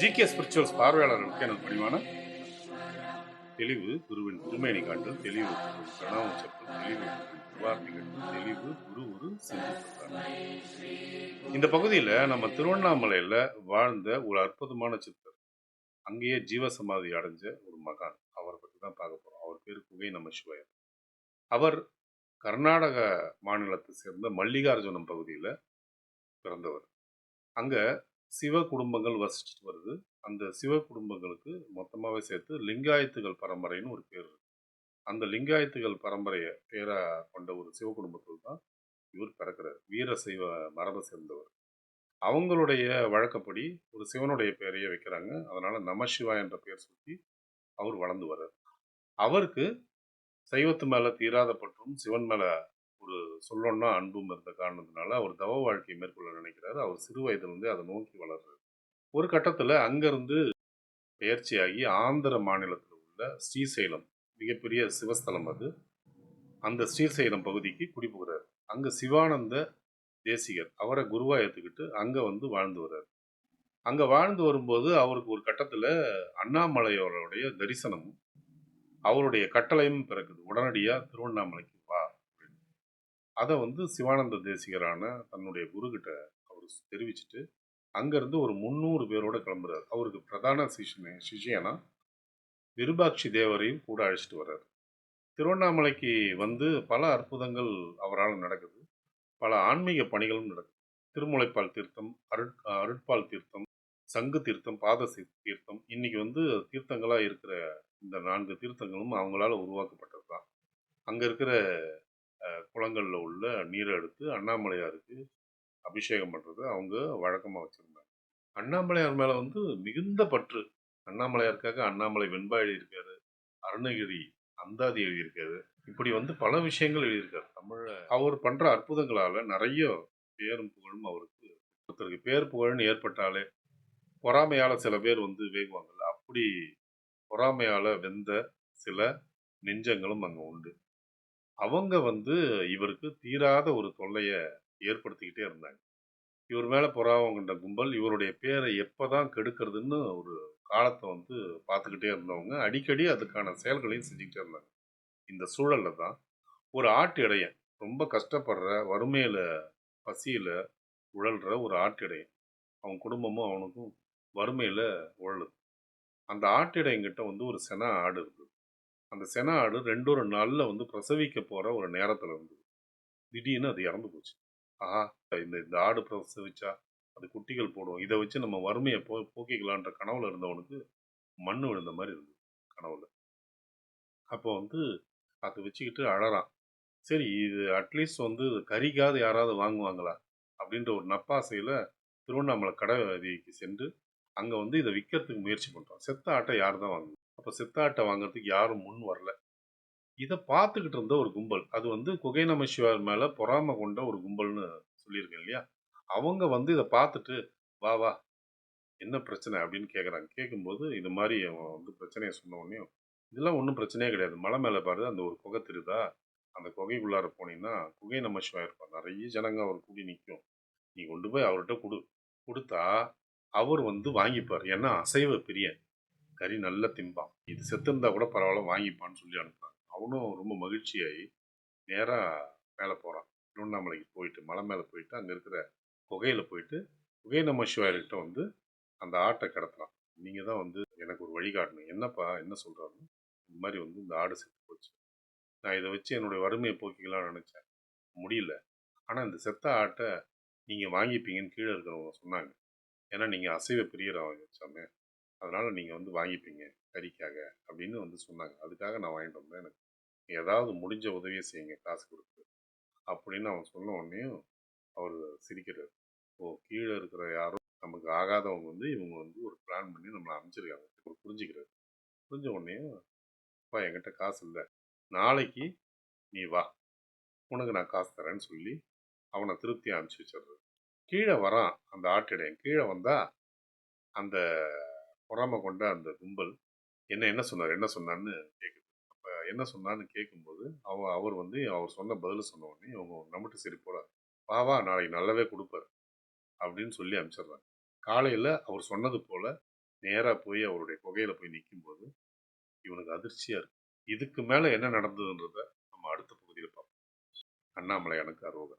GK spirituals பார்வையாளர்களுக்கு எனது பணிவான தெளிவு குருவின் திருமேனி காண்டல் தெளிவு பிரணாமம் சத்தம் தெளிவு வார்த்தைகள் தெளிவு குரு ஒரு சிந்தித்தார். இந்த பகுதியில் நம்ம திருவண்ணாமலையில் வாழ்ந்த ஒரு அற்புதமான சித்தர், அங்கேயே ஜீவசமாதி அடைஞ்ச ஒரு மகான், அவரை பற்றி தான் பார்க்க போகிறோம். அவர் பேர் குகை நமசிவாயர். அவர் கர்நாடக மாநிலத்தை சேர்ந்த மல்லிகார்ஜுனம் பகுதியில் பிறந்தவர். அங்கே சிவ குடும்பங்கள் வசிச்சுட்டு வருது. அந்த சிவ குடும்பங்களுக்கு மொத்தமாகவே சேர்த்து லிங்காயத்துகள் பரம்பரைன்னு ஒரு பேர் இருக்கு. அந்த லிங்காயத்துகள் பரம்பரையை பேரை கொண்ட ஒரு சிவ குடும்பத்தில் தான் இவர் பிறக்கிறார். வீர சைவ மரபை சேர்ந்தவர். அவங்களுடைய வழக்கப்படி ஒரு சிவனுடைய பெயரையே வைக்கிறாங்க. அதனால நமசிவா என்ற பெயர் சொல்லி அவர் வளர்ந்து வர்றார். அவருக்கு சைவத்து மேல தீராத பற்றும் சிவன் மேல ஒரு சொல்லணும்னா அன்பும் இருந்த காரணத்தினால அவர் தவ வாழ்க்கையை மேற்கொள்ள நினைக்கிறாரு. அவர் சிறு வயதிலிருந்தே அதை நோக்கி வளர்றாரு. ஒரு கட்டத்துல அங்கிருந்து பெயர்ச்சியாகி ஆந்திர மாநிலத்தில் உள்ள ஸ்ரீசைலம், மிகப்பெரிய சிவஸ்தலம் அது, அந்த ஸ்ரீசைலம் பகுதிக்கு குடிபுகிறார். அங்க சிவானந்த தேசிகர் அவரை குருவா ஏத்துக்கிட்டு அங்க வந்து வாழ்ந்து வர்றாரு. அங்க வாழ்ந்து வரும்போது அவருக்கு ஒரு கட்டத்துல அண்ணாமலையோருடைய தரிசனமும் அவருடைய கட்டளையும் பிறக்குது. உடனடியா திருவண்ணாமலைக்கு வா அப்படின்னு. அதை வந்து சிவானந்த தேசிகரான தன்னுடைய குரு கிட்ட அவர் தெரிவிச்சுட்டு அங்கிருந்து ஒரு 300 பேரோட கிளம்புறாரு. அவருக்கு பிரதான சிஷியனா விருபாட்சி தேவரையும் கூட அழைச்சிட்டு வர்றாரு. திருவண்ணாமலைக்கு வந்து பல அற்புதங்கள் அவரால் நடக்குது. பல ஆன்மீக பணிகளும் நடக்குது. திருமுலைப்பால் தீர்த்தம், அருட்பால் தீர்த்தம், சங்கு தீர்த்தம், பாத தீர்த்தம், இன்னைக்கு வந்து தீர்த்தங்களா இருக்கிற இந்த 4 தீர்த்தங்களும் அவங்களால உருவாக்கப்பட்டது தான். அங்க இருக்கிற குளங்கள்ல உள்ள நீரை எடுத்து அண்ணாமலையாருக்கு அபிஷேகம் பண்றது அவங்க வழக்கமா வச்சிருந்தாங்க. அண்ணாமலையார் மேல வந்து மிகுந்த பற்று. அண்ணாமலையாருக்காக அண்ணாமலை வெண்பா எழுதியிருக்காரு, அருணகிரி அந்தாதி எழுதியிருக்காரு, இப்படி வந்து பல விஷயங்கள் எழுதியிருக்காரு தமிழ்ல. அவர் பண்ற அற்புதங்களால நிறைய பேரும் புகழும் அவருக்கு. ஒருத்தருக்கு பேர் புகழ்னு ஏற்பட்டாலே பொறாமையால சில பேர் வந்து வேகுவாங்கல்ல, அப்படி பொறாமையால வெந்த சில நெஞ்சங்களும் அங்க உண்டு. அவங்க வந்து இவருக்கு தீராத ஒரு தொல்லைய ஏற்படுத்திக்கிட்டே இருந்தாங்க. இவர் மேல பொறாமம் கொண்ட கும்பல் இவருடைய பேரை எப்பதான் கெடுக்கிறதுன்னு ஒரு காலத்தை வந்து பார்த்துக்கிட்டே இருந்தவங்க அடிக்கடி அதுக்கான செயல்களையும் செஞ்சுக்கிட்டே இருந்தாங்க. இந்த சூழல்ல தான் ஒரு ஆட்டு இடையன், ரொம்ப கஷ்டப்படுற, வறுமையில பசியில உழல்ற ஒரு ஆட்டு இடையன், அவன் குடும்பமும் அவனுக்கும் வறுமையில உழலுது. அந்த ஆட்டு இடையன்கிட்ட வந்து ஒரு சென ஆடு இருந்தது. அந்த சென ஆடு 2 நாள்ல வந்து பிரசவிக்க போற ஒரு நேரத்துல இருந்தது. திடீர்னு அது இறந்து போச்சு. ஆஹா, இந்த இந்த ஆடு பிரசவிச்சா அது குட்டிகள் போடும், இதை வச்சு நம்ம வறுமையை போக்கிக்கலான்ற கனவுல இருந்தவனுக்கு மண்ணு விழுந்த மாதிரி இருந்தது கனவுல. அப்போ வந்து அதை வச்சுக்கிட்டு அழறான். சரி, இது அட்லீஸ்ட் வந்து கறிக்காவது யாராவது வாங்குவாங்களா அப்படின்ற ஒரு நப்பாசையில திருவண்ணாமலை கடை வீதிக்கு சென்று அங்க வந்து இதை விற்கிறதுக்கு முயற்சி பண்றான். செத்த ஆட்டை யார் தான் வாங்குவோம்? அப்ப செத்த ஆட்டை வாங்குறதுக்கு யாரும் முன் வரல. இதை பார்த்துக்கிட்டு இருந்த ஒரு கும்பல், அது வந்து குகை நமசிவார் மேல பொறாம கொண்ட ஒரு கும்பல்னு சொல்லியிருக்கேன் இல்லையா, அவங்க வந்து இதை பார்த்துட்டு வா வா என்ன பிரச்சனை அப்படின்னு கேட்குறாங்க. கேட்கும்போது இது மாதிரி அவன் வந்து பிரச்சனையை சொன்ன உடனே, இதெல்லாம் ஒன்றும் பிரச்சனையே கிடையாது, மலை மேலே பாரு அந்த ஒரு குகை தெரியுதா, அந்த குகைக்குள்ளார போனீங்கன்னா குகை நமசிவாயர் இருப்பார், நிறைய ஜனங்க அவர் கூடி நிற்கும், நீ கொண்டு போய் அவர்கிட்ட கொடுத்தா அவர் வந்து வாங்கிப்பார், ஏன்னா அசைவ பிரியன், கறி நல்ல திம்பான், இது செத்துருந்தா கூட பரவாயில்ல வாங்கிப்பான்னு சொல்லி அனுப்புறாங்க. அவனும் ரொம்ப மகிழ்ச்சியாகி நேராக மேலே போகிறான். திருவண்ணாமலைக்கு போயிட்டு மலை மேலே போயிட்டு அங்கே இருக்கிற குகையில போயிட்டு குகை நமசிவாயர்கிட்ட வந்து அந்த ஆட்டை கடத்தலாம். நீங்க தான் வந்து எனக்கு ஒரு வழிகாட்டணும். என்னப்பா என்ன சொல்றாரு? இந்த மாதிரி வந்து இந்த ஆடு செத்து போச்சு, நான் இதை வச்சு என்னுடைய வறுமையை போக்கிக்கலாம்னு நினைச்சேன், முடியல. ஆனா இந்த செத்த ஆட்டை நீங்க வாங்கிப்பீங்கன்னு கீழே இருக்கிறவங்க சொன்னாங்க. ஏன்னா நீங்க அசைவ பிரியர் சாமி, அதனால நீங்க வந்து வாங்கிப்பீங்க கறிக்காக அப்படின்னு வந்து சொன்னாங்க. அதுக்காக நான் வாங்கிட்டு வந்தேன், எனக்கு ஏதாவது முடிஞ்ச உதவியை செய்யுங்க காசு கொடுத்து அப்படின்னு அவன் சொன்ன உடனே அவர் சிரிக்கிறார். ஓ, கீழே இருக்கிற யாரோ நமக்கு ஆகாதவங்க வந்து இவங்க வந்து ஒரு பிளான் பண்ணி நம்மளை அமைச்சிருக்காங்க ஒரு புரிஞ்சுக்கிறாரு. புரிஞ்ச உடனே, அப்பா என்கிட்ட காசு இல்லை, நாளைக்கு நீ வா, உனக்கு நான் காசு தரேன்னு சொல்லி அவனை திருப்தியாக அனுப்பிச்சி வச்சிடுறாரு. கீழே வரான் அந்த ஆட்டிடையன். கீழே வந்தா அந்த பொறாம கொண்ட அந்த கும்பல் என்ன சொன்னார் என்ன சொன்னான்னு கேட்குது. அப்போ என்ன சொன்னான்னு கேட்கும்போது அவர் வந்து அவர் சொன்ன பதில் சொன்ன உடனே அவங்க நம்மட்டு சரி போல, வா வா நாளைக்கு நல்லாவே கொடுப்பாரு அப்படின்னு சொல்லி அனுப்பிச்சிடுறாங்க. காலையில் அவர் சொன்னது போல நேரா போய் அவருடைய குகையில போய் நிக்கும்போது, இவனுக்கு அதிர்ச்சியா இருக்கு. இதுக்கு மேல என்ன நடந்ததுன்றத நம்ம அடுத்த பகுதியில பார்ப்போம். அண்ணாமலையானுக்கு அரோகரா.